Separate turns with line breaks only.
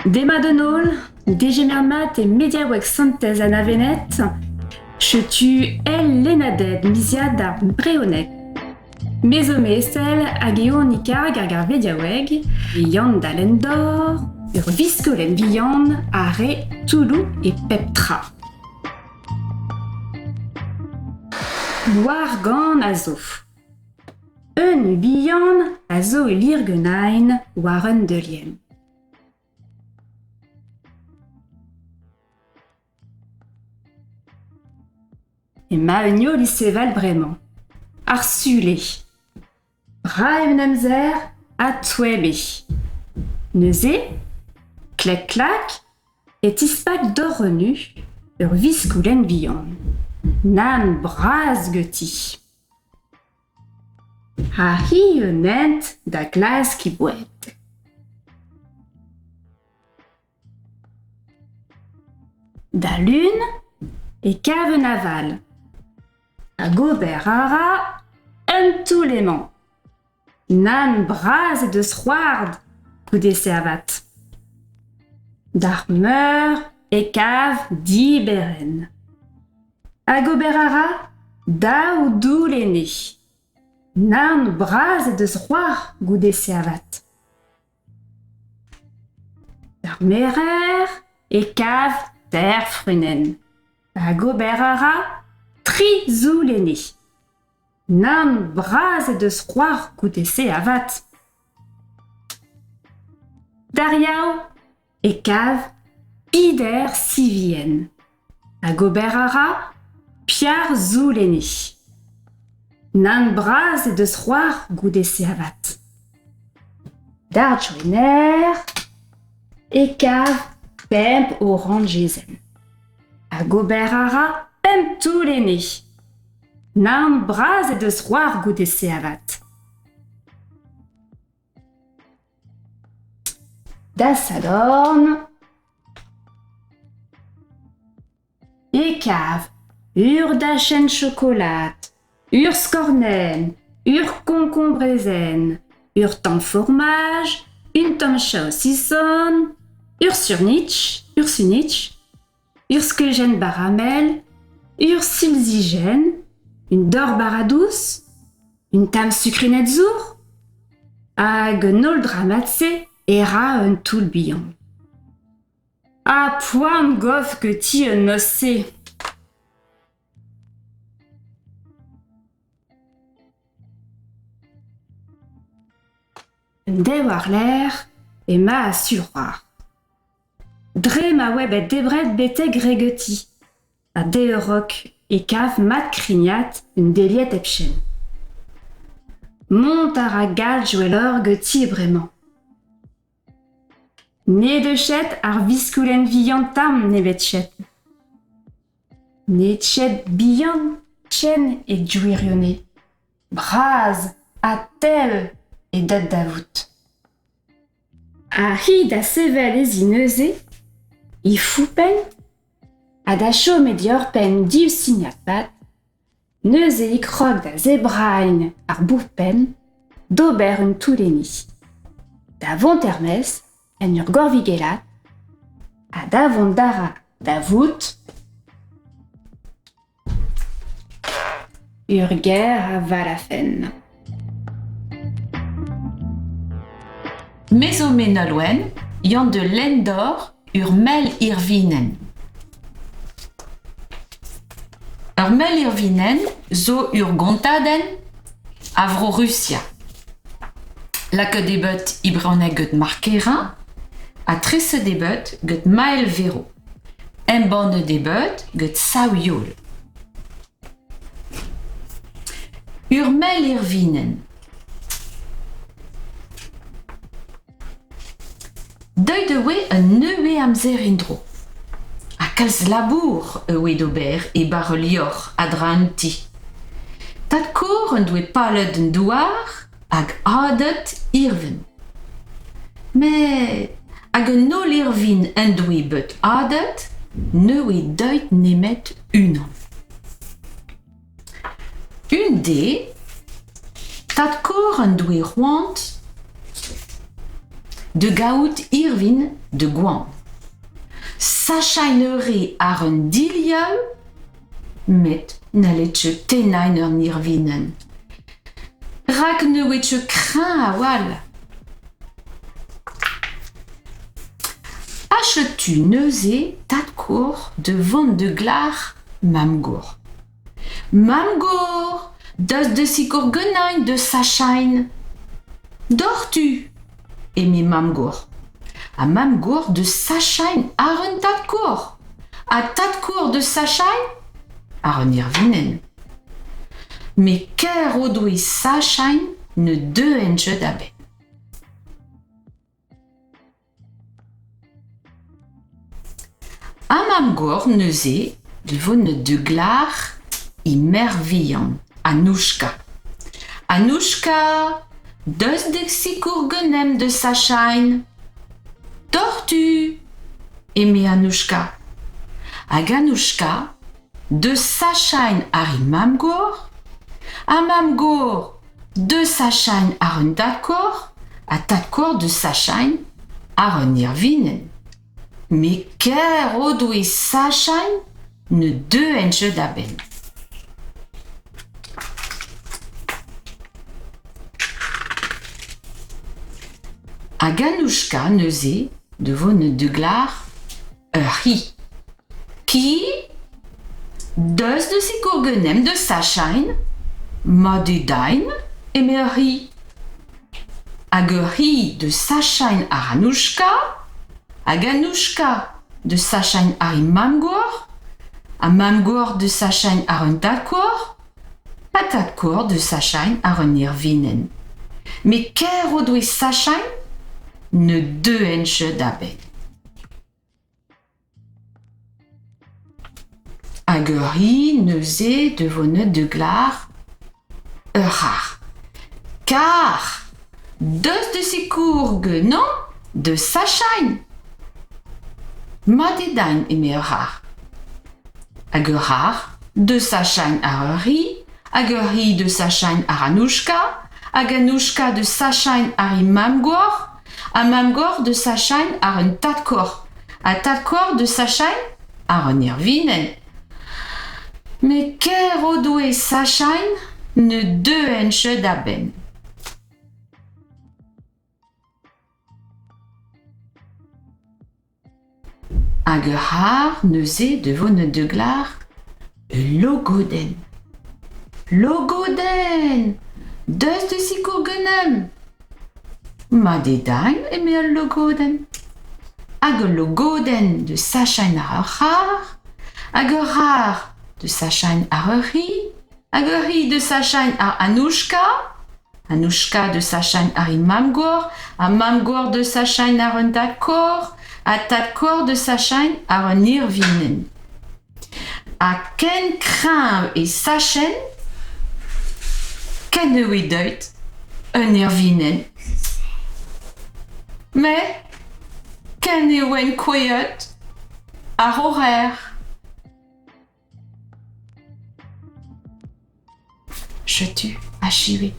Dema de Nol, Degemermat et Mediawek Santez Anavenet, Chetu El Lenaded Misiad ar Breonet. Mezome Estel Ageon Icar Gargar Vediaweg, Viand d'Alendor, Ur Viscolen Viand, Are, Toulou et Peptra. Wargan Azo. Viand, Azo et Lirgenein, Waren de Lien. Et Maënio Lisseval Brément. Arsulé. Braev Namzer, Atwebe. Neuzé, Klek-Klak, et Tispak d'Orrenu, Ur Viscoulen Vion. Nan Brazgeti. Ha-hi Nent da Glas qui boite. Da Lune, et Cave Naval. A Goberara, Untulément. Nan Braz de Sroard, Coudessé Avat. D'Armeur et Cave d'Iberen. A Goberara, Daoudou l'aîné. Nan Braz de Sroard, Coudessé Avat. D'Armerer et Cave Terfrunen. A Goberara, Trizou l'aîné. Nan Braz de Sroard Coudessé Avat. Dariao et Cave Pider Sivien. A Goberara, Pierre Zou l'aîné. Nan Braz de Sroard Coudessé Avat. Darjoiner et Cave Pemp Orangezen. A Goberara, Pemp tout l'aîné. Nan Braz de Sroard Coudessé Avat. D'Assadorn et Cave, Ur d'Achen Chocolat, Ur Scornen, Ur Concombrezen, Ur Temps Fromage, Une Tomcha Saucisson, Ur Sunitch, Ur Skelgen Baramel, Ur Silzigen, Une Dor Baradouce, Une Tam Sucrinetzour, Hag Nol Dramatse, Era un Toulbion. A poam gof que ti un nossé. Dewar l'air et ma a sulroar. Dre ma web et debret bete gregeti. A deurok et cave mat crignat une déliette epchen. Montaragal jouelor geti vraiment. Ne de chet ar viscoulen viantam nevetchet. Ne chet bian chen et jouirionné. Braz, a tel et dat davout. A hi da sevel ezineuze, I foupen, a da chom e dior pen div signat pat, neuze I krog da zebrain ar bourpen, d'ober un touleni. Da vont Hermès, en ur gorvigelat, a da vont dara da vout, ur ger a valafen.
Mezome Nolwenn, Yann de Lendor, ur mel irvinen. Ur mel irvinen zo ur gontaden avro Russia. La que debut ibronek gut markerin, a tresse debut gut mael vero. En bonne debut gut saouyol. Ur mel irvinen. Deuil de we un neue amzer indro. A kalz labour ewe d'ober e bar lior adra un ti. Tad kor un doe palet un douar hag adet irven. Me hag un nol irvin un doe bet adet, neue deuit nemet unan. Un de, tad kor un doe roant de gaout Irvin de Guam. Sascheinere ar un dilial, met n'alletje tenain ur nirvinen. Rak ne wetche crin a wal. Achetu neuze tat kour de vant de glar mamgour. Mamgour, deus de sikour genain de sachain. Dortu, eme mamgour. A mamgour de sachain ar un tat kour. A tat kour de sachain ar un irvinen. Me ker o doe sachain ne deuenje da bet. A mamgour neuze de vone de glar imervillant. Anouchka. Anouchka, deus de sikour genem de sachain. Tortu, eme Anouchka. Hag Anouchka, de sachain ar i mamgour. A mamgour, de sachain ar un tatkour. A tatkour de sachain ar un irvinen. Me ker o doe sachain ne deuenje da ben. Hag Anouchka neuze de vone de glar ur hi. Ki, deus de sikour genem de sachain, ma dedain eme ur hi. Hag ur hi de sachain ar Anouchka, hag Anouchka de sachain ar i mamgour, a mamgour de sachain ar un tatkour, a tatkour de sachain ar un irvinen. Me ker o doe sachain ne deuenje da ben. Hag ur hi neuze de vone de glar ur c'har. Kar, deus de sikour genan de sachain. Ma dedain eme ur c'har. Hag ur c'har de sachain ar ur hi, hag ur hi de sachain ar Anouchka, hag Anouchka de sachain ar i mamgour, a mamgour de sachain ar un tatkour, a tatkour de sachain ar un irvinen. Me ker o doe sachain ne deuenje da ben. Hag ur c'har neuze de vone de glar logoden. Logoden, deus de sikour genem. Ma dedain eme ul logoden. Hag ul logoden de sachain ar ur c'har, hag ur c'har de sachain ar ur hi, hag ur hi de sachain ar Anouchka, Anouchka de sachain ar i mamgour, a mamgour de sachain ar un tatkour, a tatkour de sachain ar un irvinen. A ken kreñv e sachen, ken eo e deut un irvinen. Me, ken eo en kouezhet ar horer. Je tue a chiwe.